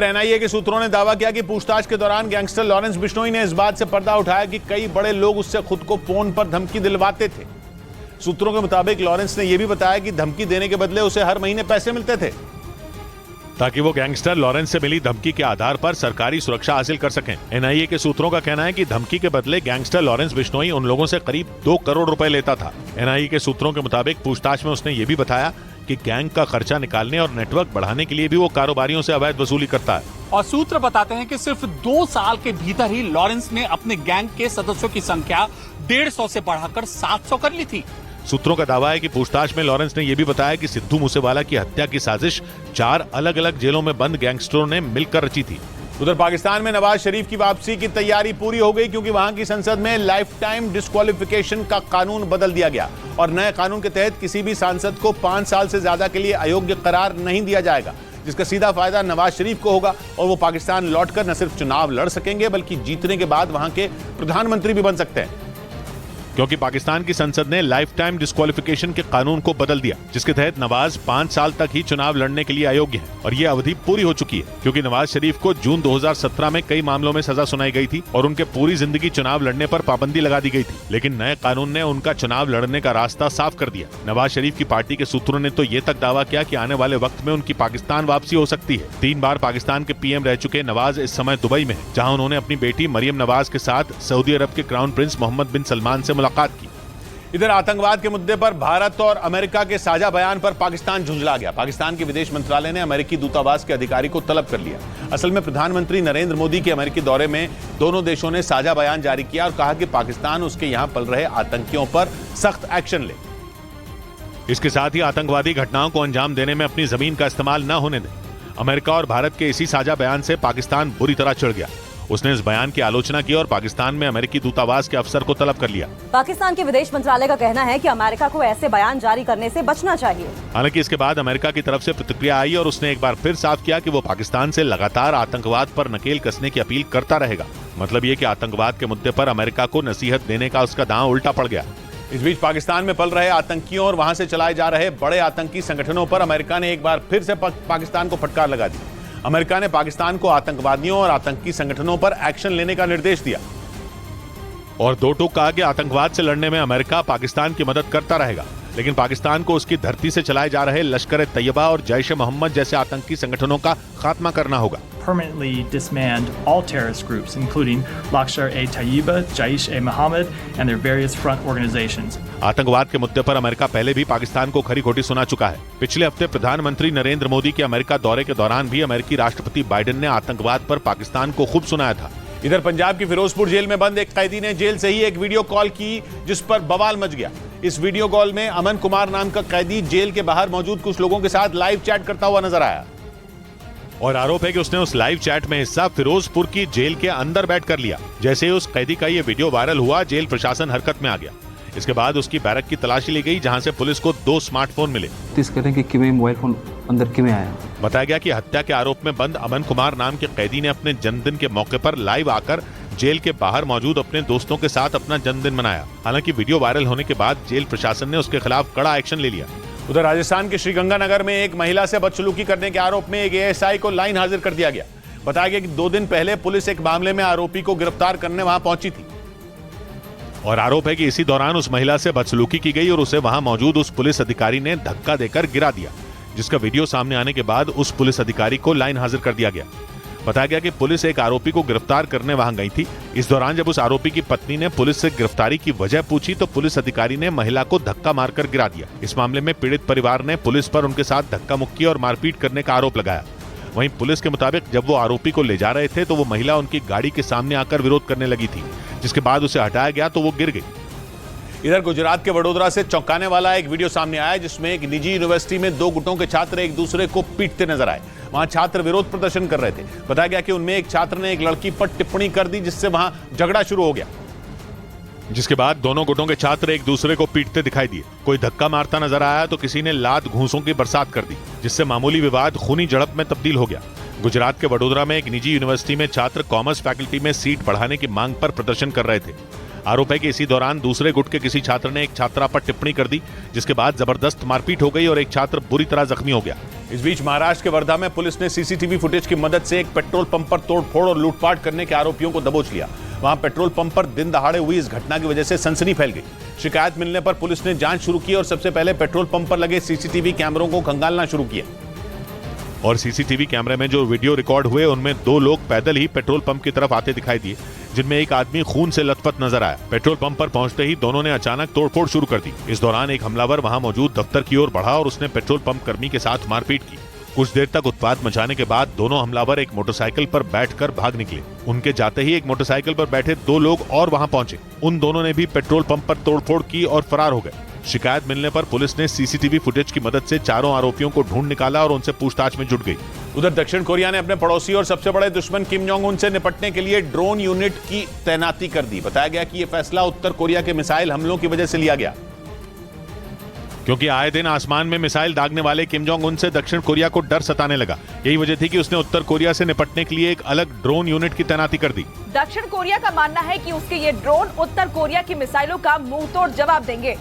NIA के सूत्रों ने दावा किया कि पूछताछ के दौरान गैंगस्टर लॉरेंस बिश्नोई ने इस बात से पर्दा उठाया कि कई बड़े लोग उससे खुद को फोन पर धमकी दिलवाते थे। सूत्रों के मुताबिक लॉरेंस ने यह भी बताया कि धमकी देने के बदले उसे हर महीने पैसे मिलते थे ताकि वो गैंगस्टर लॉरेंस से मिली धमकी के आधार पर सरकारी सुरक्षा हासिल कर सकें। एनआईए के सूत्रों का कहना है कि धमकी के बदले गैंगस्टर लॉरेंस बिश्नोई उन लोगों से करीब 2 करोड़ रुपए लेता था। एनआईए के सूत्रों के मुताबिक पूछताछ में उसने ये भी बताया कि गैंग का खर्चा निकालने और नेटवर्क बढ़ाने के लिए भी वो कारोबारियों से अवैध वसूली करता है। और सूत्र बताते हैं कि सिर्फ 2 साल के भीतर ही लॉरेंस ने अपने गैंग के सदस्यों की संख्या 150 से बढ़ाकर 700 कर ली थी। सूत्रों का दावा है कि पूछताछ में लॉरेंस ने यह भी बताया कि सिद्धू मूसेवाला की हत्या की साजिश 4 अलग अलग जेलों में बंद गैंगस्टरों ने मिलकर रची थी। उधर पाकिस्तान में नवाज शरीफ की वापसी की तैयारी पूरी हो गई, क्योंकि वहां की संसद में लाइफ टाइम डिस्क्वालिफिकेशन का कानून बदल दिया गया और नए कानून के तहत किसी भी सांसद को 5 साल से ज्यादा के लिए अयोग्य करार नहीं दिया जाएगा, जिसका सीधा फायदा नवाज शरीफ को होगा और वो पाकिस्तान लौटकर न सिर्फ चुनाव लड़ सकेंगे बल्कि जीतने के बाद वहां के प्रधानमंत्री भी बन सकते हैं, क्योंकि पाकिस्तान की संसद ने लाइफ टाइम डिस्क्वालिफिकेशन के कानून को बदल दिया, जिसके तहत नवाज 5 साल तक ही चुनाव लड़ने के लिए अयोग्य हैं और ये अवधि पूरी हो चुकी है, क्योंकि नवाज शरीफ को जून 2017 में कई मामलों में सजा सुनाई गई थी और उनके पूरी जिंदगी चुनाव लड़ने पर पाबंदी लगा दी गई थी। लेकिन नए कानून ने उनका चुनाव लड़ने का रास्ता साफ कर दिया। नवाज शरीफ की पार्टी के सूत्रों ने तो ये तक दावा किया कि आने वाले वक्त में उनकी पाकिस्तान वापसी हो सकती है। 3 बार पाकिस्तान के पीएम रह चुके नवाज इस समय दुबई में है, जहाँ उन्होंने अपनी बेटी मरियम नवाज के साथ सऊदी अरब के क्राउन प्रिंस मोहम्मद बिन सलमान से मुलाकात की। इधर आतंकवाद के मुद्दे पर भारत और अमेरिका के साझा बयान पर पाकिस्तान झुंझला गया। पाकिस्तान के विदेश मंत्रालय ने अमेरिकी दूतावास के अधिकारी को तलब कर लिया। असल में प्रधानमंत्री नरेंद्र मोदी के अमेरिकी दौरे में दोनों देशों ने साझा बयान जारी किया और कहा कि पाकिस्तान उसके यहां पल रहे आतंकियों पर सख्त एक्शन ले। इसके साथ ही आतंकवादी घटनाओं को अंजाम देने में अपनी जमीन का इस्तेमाल न होने दें। अमेरिका और भारत के इसी साझा बयान से पाकिस्तान बुरी तरह चिढ़ गया। उसने इस बयान की आलोचना की और पाकिस्तान में अमेरिकी दूतावास के अफसर को तलब कर लिया। पाकिस्तान के विदेश मंत्रालय का कहना है कि अमेरिका को ऐसे बयान जारी करने से बचना चाहिए। हालांकि इसके बाद अमेरिका की तरफ से प्रतिक्रिया आई और उसने एक बार फिर साफ किया कि वो पाकिस्तान से लगातार आतंकवाद पर नकेल कसने की अपील करता रहेगा। मतलब ये कि आतंकवाद के मुद्दे पर अमेरिका को नसीहत देने का उसका दांव उल्टा पड़ गया। इस बीच पाकिस्तान में पल रहे आतंकियों और वहां से चलाए जा रहे बड़े आतंकी संगठनों पर अमेरिका ने एक बार फिर से पाकिस्तान को फटकार लगा दी। अमेरिका ने पाकिस्तान को आतंकवादियों और आतंकी संगठनों पर एक्शन लेने का निर्देश दिया और 2 टूक कहा कि आतंकवाद से लड़ने में अमेरिका पाकिस्तान की मदद करता रहेगा, लेकिन पाकिस्तान को उसकी धरती से चलाए जा रहे लश्कर तैयबा और जैश-ए-मोहम्मद जैसे आतंकी संगठनों का खात्मा करना होगा। Permanently disband all terrorist groups, including Lashkar-e-Taiba, Jaish-e-Mohammed, and their various front organizations. आतंकवाद के मुद्दे पर अमेरिका पहले भी पाकिस्तान को खरी खोटी सुना चुका है। पिछले हफ्ते प्रधानमंत्री नरेंद्र मोदी के अमेरिका दौरे के दौरान भी अमेरिकी राष्ट्रपति बाइडेन ने आतंकवाद पर पाकिस्तान को खूब सुनाया था। इधर पंजाब की फिरोजपुर जेल में बंद एक कैदी ने जेल से ही एक वीडियो कॉल की, जिस पर बवाल मच गया। इस वीडियो कॉल में अमन कुमार नाम का कैदी जेल के बाहर मौजूद कुछ लोगों के साथ लाइव चैट करता हुआ नजर आया और आरोप है कि उसने उस लाइव चैट में हिस्सा फिरोजपुर की जेल के अंदर बैठ कर लिया। जैसे ही उस कैदी का ये वीडियो वायरल हुआ, जेल प्रशासन हरकत में आ गया। इसके बाद उसकी बैरक की तलाशी ली गई, जहां से पुलिस को 2 स्मार्टफोन मिले। मोबाइल फोन अंदर किमें आया। बताया गया कि हत्या के आरोप में बंद अमन कुमार नाम के कैदी ने अपने जन्मदिन के मौके पर लाइव आकर जेल के बाहर मौजूद अपने दोस्तों के साथ अपना जन्मदिन मनाया। हालांकि वीडियो वायरल होने के बाद जेल प्रशासन ने उसके खिलाफ कड़ा एक्शन ले लिया। उधर राजस्थान के श्रीगंगानगर में एक महिला से बदसलूकी करने के आरोप में एक एएसआई को लाइन हाजिर कर दिया गया। बताया गया कि 2 दिन पहले पुलिस एक मामले में आरोपी को गिरफ्तार करने वहां पहुंची थी और आरोप है कि इसी दौरान उस महिला से बदसलूकी की गई और उसे वहां मौजूद उस पुलिस अधिकारी ने धक्का देकर गिरा दिया, जिसका वीडियो सामने आने के बाद उस पुलिस अधिकारी को लाइन हाजिर कर दिया गया। बताया गया कि पुलिस एक आरोपी को गिरफ्तार करने वहां गई थी। इस दौरान जब उस आरोपी की पत्नी ने पुलिस से गिरफ्तारी की वजह पूछी तो पुलिस अधिकारी ने महिला को धक्का मारकर गिरा दिया। इस मामले में पीड़ित परिवार ने पुलिस पर उनके साथ धक्का मुक्की और मारपीट करने का आरोप लगाया। वहीं पुलिस के मुताबिक जब वो आरोपी को ले जा रहे थे तो वो महिला उनकी गाड़ी के सामने आकर विरोध करने लगी थी, जिसके बाद उसे हटाया गया तो वो गिर गई। इधर गुजरात के वडोदरा से चौंकाने वाला एक वीडियो सामने आया, जिसमें एक निजी यूनिवर्सिटी में 2 गुटों के छात्र एक दूसरे को पीटते नजर आए। वहां छात्र विरोध प्रदर्शन कर रहे थे। बताया गया कि उनमें एक छात्र ने एक लड़की पर टिप्पणी कर दी, जिससे वहां झगड़ा शुरू हो गया, जिसके बाद दोनों गुटों के छात्र एक दूसरे को पीटते दिखाई दिए। कोई धक्का मारता नजर आया तो किसी ने लात घूंसों की बरसात कर दी, जिससे मामूली विवाद खूनी झड़प में तब्दील हो गया। गुजरात के वडोदरा में एक निजी यूनिवर्सिटी में छात्र कॉमर्स फैकल्टी में सीट बढ़ाने की मांग पर प्रदर्शन कर रहे थे। आरोप है कि इसी दौरान दूसरे गुट के किसी छात्र ने एक छात्रा पर टिप्पणी कर दी, जिसके बाद जबरदस्त मारपीट हो गई और एक छात्र बुरी तरह जख्मी हो गया। इस बीच महाराष्ट्र के वर्धा में पुलिस ने सीसीटीवी फुटेज की मदद से एक पेट्रोल पंप पर तोड़फोड़ और लूटपाट करने के आरोपियों को दबोच लिया। वहां पेट्रोल पंप पर दिन दहाड़े हुई इस घटना की वजह से सनसनी फैल गई। शिकायत मिलने पर पुलिस ने जांच शुरू की और सबसे पहले पेट्रोल पंप पर लगे सीसीटीवी कैमरों को खंगालना शुरू किया। और सीसीटीवी कैमरे में जो वीडियो रिकॉर्ड हुए उनमें 2 लोग पैदल ही पेट्रोल पंप की तरफ आते दिखाई दिए, जिनमें एक आदमी खून से लथपथ नजर आया। पेट्रोल पंप पर पहुंचते ही दोनों ने अचानक तोड़फोड़ शुरू कर दी। इस दौरान एक हमलावर वहां मौजूद दफ्तर की ओर बढ़ा और उसने पेट्रोल पंप कर्मी के साथ मारपीट की। कुछ देर तक उत्पात मचाने के बाद दोनों हमलावर एक मोटरसाइकिल पर बैठकर भाग निकले। उनके जाते ही एक मोटरसाइकिल पर बैठे 2 लोग और वहां पहुंचे। उन दोनों ने भी पेट्रोल पंप पर तोड़फोड़ की और फरार हो गए। शिकायत मिलने पर पुलिस ने सीसीटीवी फुटेज की मदद से चारों आरोपियों को ढूंढ निकाला और उनसे पूछताछ में जुट गई। उधर दक्षिण कोरिया ने अपने पड़ोसी और सबसे बड़े दुश्मन किम जोंग उन से निपटने के लिए ड्रोन यूनिट की तैनाती कर दी। बताया गया कि यह फैसला उत्तर कोरिया के मिसाइल हमलों की वजह से लिया गया, क्योंकि आए दिन आसमान में मिसाइल दागने वाले किम जोंग उन से दक्षिण कोरिया को डर सताने लगा। यही वजह थी कि उसने उत्तर कोरिया से निपटने के लिए एक अलग ड्रोन यूनिट की तैनाती कर दी। दक्षिण कोरिया का मानना है कि उसके ये ड्रोन उत्तर कोरिया की मिसाइलों का मुंहतोड़ जवाब देंगे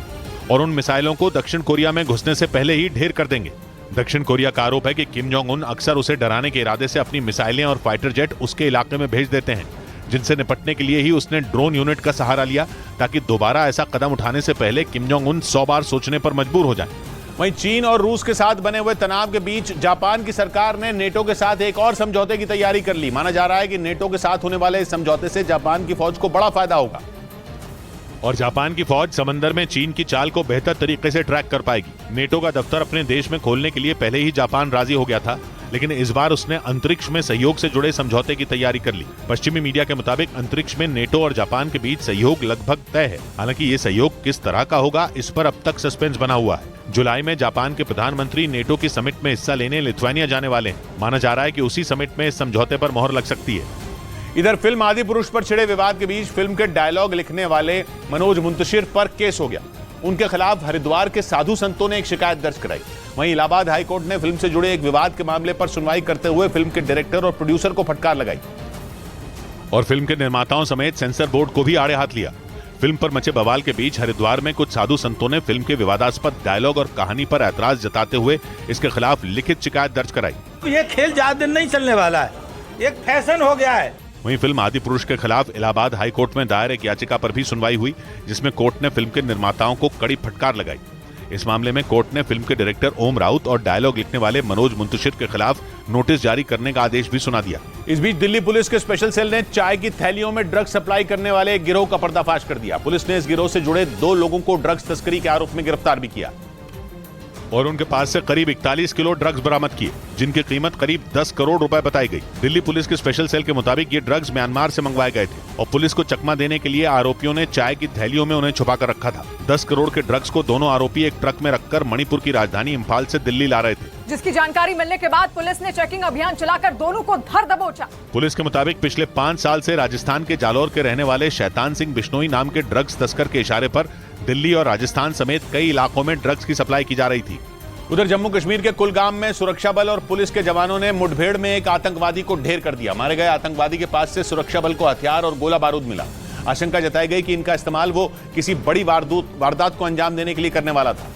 और उन मिसाइलों को दक्षिण कोरिया में घुसने से पहले ही ढेर कर देंगे। दक्षिण कोरिया का आरोप है कि किम जोंग उन अक्सर उसे डराने के इरादे से अपनी मिसाइलें और फाइटर जेट उसके इलाके में भेज देते हैं, जिनसे निपटने के लिए ही उसने ड्रोन यूनिट का सहारा लिया, ताकि दोबारा ऐसा कदम उठाने से पहले किम जोंग उन 100 बार सोचने पर मजबूर हो जाए। वहीं चीन और रूस के साथ बने हुए तनाव के बीच जापान की सरकार ने नेटो के साथ एक और समझौते की तैयारी कर ली। माना जा रहा है कि नेटो के साथ होने वाले इस समझौते से जापान की फौज को बड़ा फायदा होगा और जापान की फौज समंदर में चीन की चाल को बेहतर तरीके से ट्रैक कर पाएगी। नेटो का दफ्तर अपने देश में खोलने के लिए पहले ही जापान राजी हो गया था, लेकिन इस बार उसने अंतरिक्ष में सहयोग से जुड़े समझौते की तैयारी कर ली। पश्चिमी मीडिया के मुताबिक अंतरिक्ष में नेटो और जापान के बीच सहयोग लगभग तय है। हालांकि ये सहयोग किस तरह का होगा, इस पर अब तक सस्पेंस बना हुआ है। जुलाई में जापान के प्रधानमंत्री नेटो की समिट में हिस्सा लेने लिथुआनिया जाने वाले हैं। माना जा रहा है कि उसी समिट में इस समझौते पर मोहर लग सकती है। इधर फिल्म आदिपुरुष पर छिड़े विवाद के बीच फिल्म के डायलॉग लिखने वाले मनोज मुंतशिर पर केस हो गया। उनके खिलाफ हरिद्वार के साधु संतों ने एक शिकायत दर्ज कराई। वहीं इलाहाबाद हाईकोर्ट ने फिल्म से जुड़े एक विवाद के मामले पर सुनवाई करते हुए फिल्म के डायरेक्टर और प्रोड्यूसर को फटकार लगाई और फिल्म के निर्माताओं समेत सेंसर बोर्ड को भी आड़े हाथ लिया। फिल्म पर मचे बवाल के बीच हरिद्वार में कुछ साधु संतों ने फिल्म के विवादास्पद डायलॉग और कहानी पर ऐतराज जताते हुए इसके खिलाफ लिखित शिकायत दर्ज कराई। ये खेल ज्यादा दिन नहीं चलने वाला है, एक फैशन हो गया है। वहीं फिल्म आदिपुरुष के खिलाफ इलाहाबाद हाईकोर्ट में दायर एक याचिका पर भी सुनवाई हुई, जिसमें कोर्ट ने फिल्म के निर्माताओं को कड़ी फटकार लगाई। इस मामले में कोर्ट ने फिल्म के डायरेक्टर ओम राउत और डायलॉग लिखने वाले मनोज मुंतशिर के खिलाफ नोटिस जारी करने का आदेश भी सुना दिया। इस बीच दिल्ली पुलिस के स्पेशल सेल ने चाय की थैलियों में ड्रग्स सप्लाई करने वाले एक गिरोह का पर्दाफाश कर दिया। पुलिस ने इस गिरोह से जुड़े 2 लोगों को ड्रग्स तस्करी के आरोप में गिरफ्तार भी किया और उनके पास से करीब 41 किलो ड्रग्स बरामद किए, जिनकी कीमत करीब 10 करोड़ रुपए बताई गई। दिल्ली पुलिस के स्पेशल सेल के मुताबिक ये ड्रग्स म्यांमार से मंगवाए गए थे और पुलिस को चकमा देने के लिए आरोपियों ने चाय की थैलियों में उन्हें छुपा कर रखा था। 10 करोड़ के ड्रग्स को दोनों आरोपी एक ट्रक में रखकर मणिपुर की राजधानी इम्फाल से दिल्ली ला रहे थे, जिसकी जानकारी मिलने के बाद पुलिस ने चेकिंग अभियान चलाकर दोनों को धर दबोचा। पुलिस के मुताबिक पिछले 5 साल से राजस्थान के जालौर के रहने वाले शैतान सिंह बिश्नोई नाम के ड्रग्स तस्कर के इशारे पर दिल्ली और राजस्थान समेत कई इलाकों में ड्रग्स की सप्लाई की जा रही थी। उधर जम्मू कश्मीर के कुलगाम में सुरक्षा बल और पुलिस के जवानों ने मुठभेड़ में एक आतंकवादी को ढेर कर दिया। मारे गए आतंकवादी के पास से सुरक्षा बल को हथियार और गोला बारूद मिला। आशंका जताई गई कि इनका इस्तेमाल वो किसी बड़ी वारदात को अंजाम देने के लिए करने वाला था।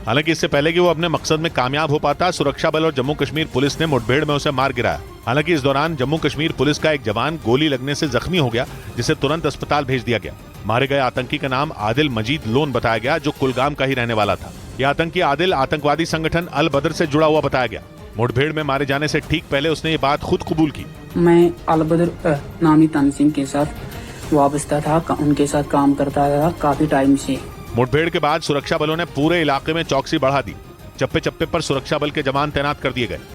हालांकि इससे पहले कि वो अपने मकसद में कामयाब हो पाता, सुरक्षा बल और जम्मू कश्मीर पुलिस ने मुठभेड़ में उसे मार गिराया। हालांकि इस दौरान जम्मू कश्मीर पुलिस का एक जवान गोली लगने से जख्मी हो गया, जिसे तुरंत अस्पताल भेज दिया गया। मारे गए आतंकी का नाम आदिल मजीद लोन बताया गया, जो कुलगाम का ही रहने वाला था। यह आतंकी आदिल आतंकवादी संगठन अल बदर से जुड़ा हुआ बताया गया। मुठभेड़ में मारे जाने से ठीक पहले उसने ये बात खुद कबूल की। मैं अल बदर नामी तंजीम के साथ वाबस्ता था, उनके साथ काम करता था काफी टाइम से। मुठभेड़ के बाद सुरक्षा बलों ने पूरे इलाके में चौकसी बढ़ा दी। चप्पे चप्पे पर सुरक्षा बल के जवान तैनात कर दिए गए।